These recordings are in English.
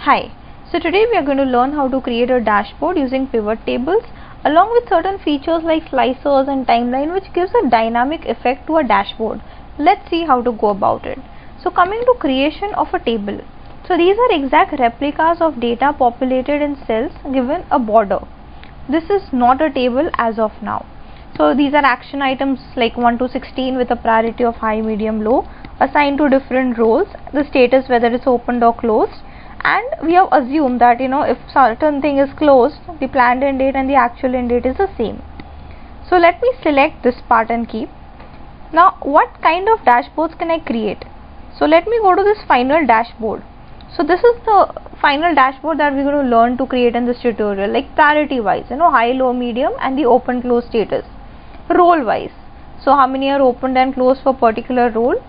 Hi, so today we are going to learn how to create a dashboard using pivot tables along with certain features like slicers and timeline, which gives a dynamic effect to a dashboard. Let's see how to go about it. So coming to creation of a table. So these are exact replicas of data populated in cells given a border. This is not a table as of now. So these are action items like 1 to 16 with a priority of high, medium, low, assigned to different roles, the status whether it's opened or closed, and we have assumed that if certain thing is closed, the planned end date and the actual end date is the same. So let me select this part and keep. Now what kind of dashboards can I create? So let me go to this final dashboard. So this is the final dashboard that we're going to learn to create in this tutorial, like priority wise, high, low, medium, and the open close status. Role wise, so how many are opened and closed for particular role,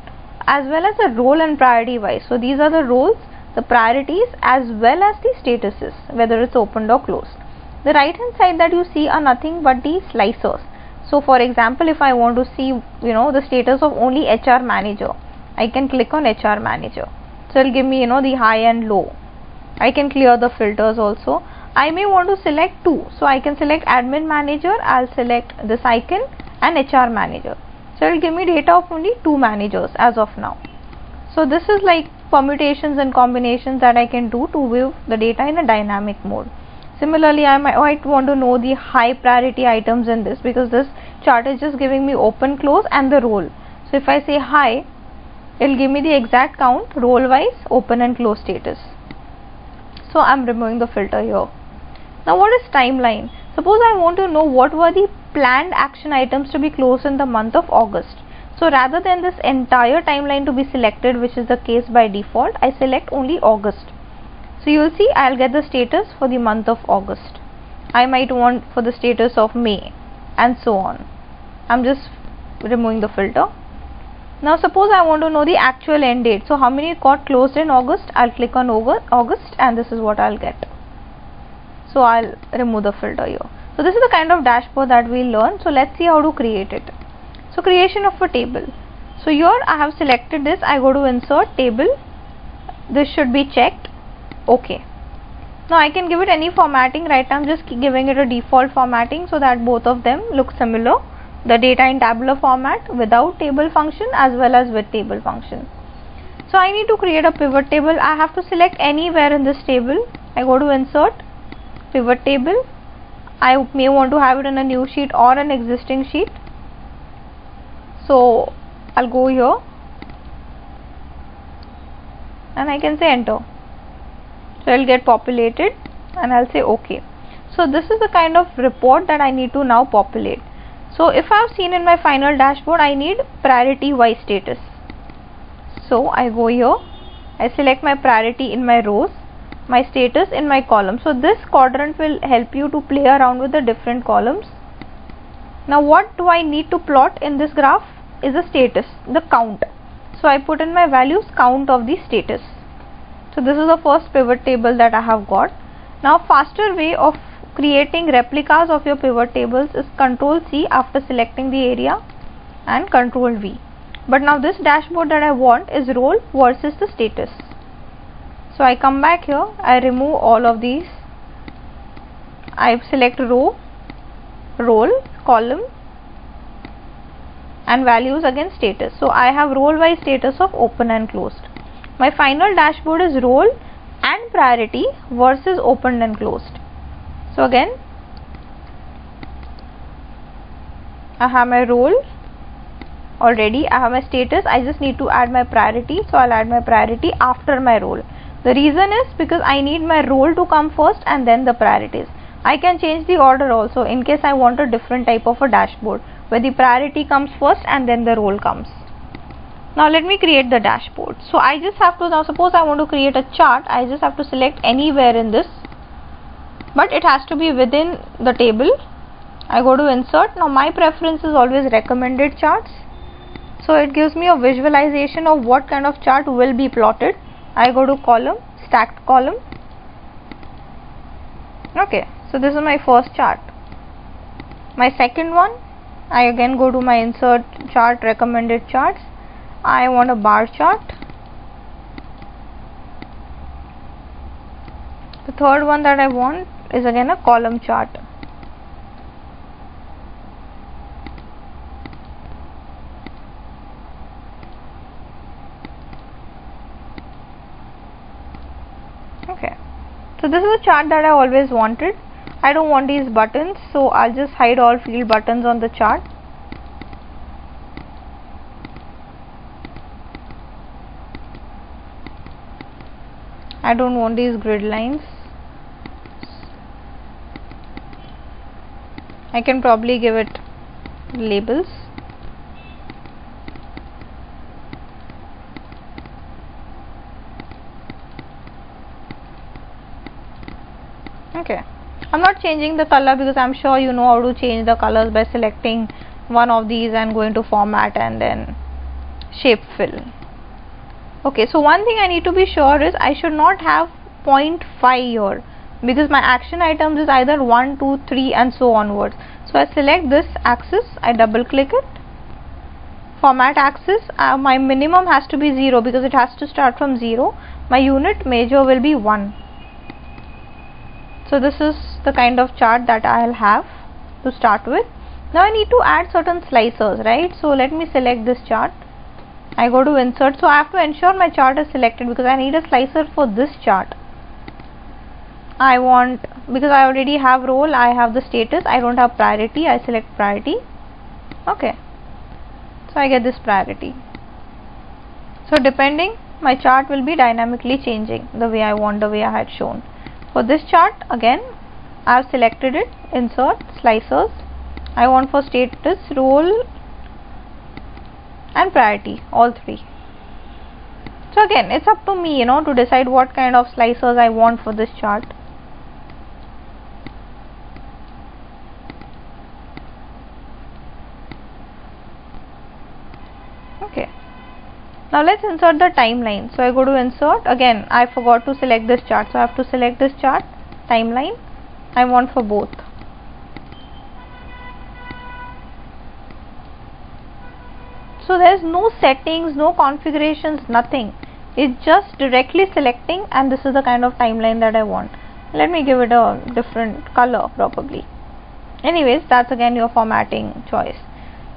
as well as the role and priority wise. So these are the roles, the priorities, as well as the statuses, whether it's opened or closed. The right hand side that you see are nothing but the slicers. So for example, if I want to see the status of only HR manager, I can click on HR manager. So it will give me the high and low. I can clear the filters also. I may want to select two, so I can select admin manager, I'll select this icon, and HR manager. So it will give me data of only two managers as of now. So this is like permutations and combinations that I can do to view the data in a dynamic mode. Similarly, I might want to know the high priority items in this, because this chart is just giving me open, close, and the role. So if I say high, it will give me the exact count role wise, open and close status. So I am removing the filter here. Now what is timeline? Suppose I want to know what were the planned action items to be closed in the month of August. So rather than this entire timeline to be selected, which is the case by default, I select only August. So you will see I'll get the status for the month of August. I might want for the status of May, and so on. I'm just removing the filter. Now suppose I want to know the actual end date. So how many got closed in August? I'll click on August, and this is what I'll get. So I'll remove the filter here. So this is the kind of dashboard that we learn. So let's see how to create it. So creation of a table. So here I have selected this. I go to insert table. This should be checked. Okay. Now I can give it any formatting. Right now I'm just giving it a default formatting so that both of them look similar. The data in tabular format without table function as well as with table function. So I need to create a pivot table. I have to select anywhere in this table. I go to insert pivot table. I may want to have it in a new sheet or an existing sheet. So I'll go here and I can say enter. So I'll get populated and I'll say OK. So this is the kind of report that I need to now populate. So if I have seen in my final dashboard, I need priority wise status. So I go here, I select my priority in my rows, my status in my column. So this quadrant will help you to play around with the different columns. Now what do I need to plot in this graph is the status, the count. So I put in my values count of the status. So this is the first pivot table that I have got. Now faster way of creating replicas of your pivot tables is Ctrl C after selecting the area and Ctrl V. But now this dashboard that I want is role versus the status. So I come back here, I remove all of these. I select row, role, column, and values again status. So I have role wise status of open and closed. My final dashboard is role and priority versus opened and closed. So again I have my role already, I have my status, I just need to add my priority. So I'll add my priority after my role. The reason is because I need my role to come first and then the priorities. I can change the order also in case I want a different type of a dashboard where the priority comes first and then the role comes. Now let me create the dashboard. So I just have to, now suppose I want to create a chart, I just have to select anywhere in this, but it has to be within the table. I go to insert. Now my preference is always recommended charts. So it gives me a visualization of what kind of chart will be plotted. I go to column, stacked column. Okay, so this is my first chart. My second one, I again go to my insert chart, recommended charts. I want a bar chart. The third one that I want is again a column chart. Okay, so this is a chart that I always wanted. I don't want these buttons, so I'll just hide all field buttons on the chart. I don't want these grid lines. I can probably give it labels. Okay, I'm not changing the color because I'm sure you know how to change the colors by selecting one of these and going to format and then shape fill. Okay, so one thing I need to be sure is I should not have 0.5 here because my action items is either 1, 2, 3 and so onwards. So I select this axis, I double click it, format axis, my minimum has to be 0 because it has to start from 0. My unit measure will be 1. So this is the kind of chart that I'll have to start with. Now I need to add certain slicers, right? So let me select this chart. I go to insert, so I have to ensure my chart is selected because I need a slicer for this chart. I want, because I already have role, I have the status, I don't have priority, I select priority. Okay, so I get this priority. So depending, my chart will be dynamically changing the way I want, the way I had shown. For this chart, again, I have selected it, insert, slicers. I want for status, role and priority, all three. So again, it's up to me, to decide what kind of slicers I want for this chart. Okay, now let's insert the timeline. So I go to insert, again I forgot to select this chart, so I have to select this chart, timeline, I want for both. So there's no settings, no configurations, nothing. It's just directly selecting, and this is the kind of timeline that I want. Let me give it a different color probably. Anyways, that's again your formatting choice.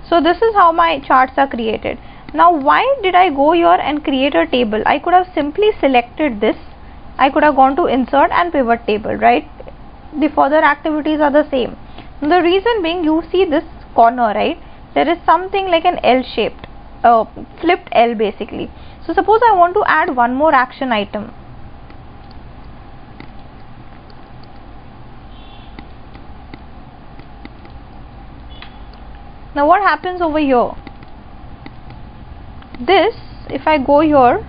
So this is how my charts are created. Now why did I go here and create a table? I could have simply selected this. I could have gone to insert and pivot table, right? The further activities are the same. The reason being, you see this corner, right? There is something like an L shaped, flipped L basically. So suppose I want to add one more action item. Now what happens over here? This, if I go here,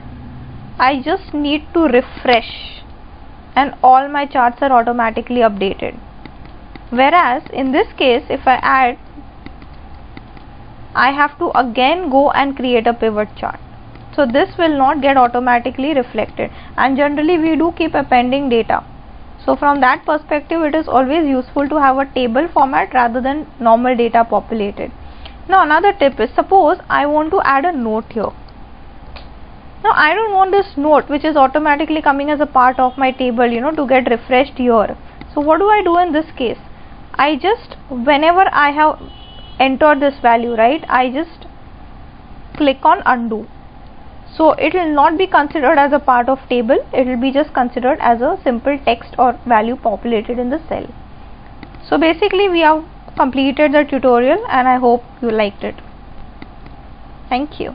I just need to refresh and all my charts are automatically updated. Whereas in this case, if I add, I have to again go and create a pivot chart. So this will not get automatically reflected, and generally we do keep appending data. So from that perspective, it is always useful to have a table format rather than normal data populated. Now another tip is, suppose I want to add a note here. Now I don't want this note which is automatically coming as a part of my table, to get refreshed here. So what do I do in this case? I just, whenever I have entered this value, right, I just click on undo. So it will not be considered as a part of table, it will be just considered as a simple text or value populated in the cell. So basically we have completed the tutorial and I hope you liked it. Thank you.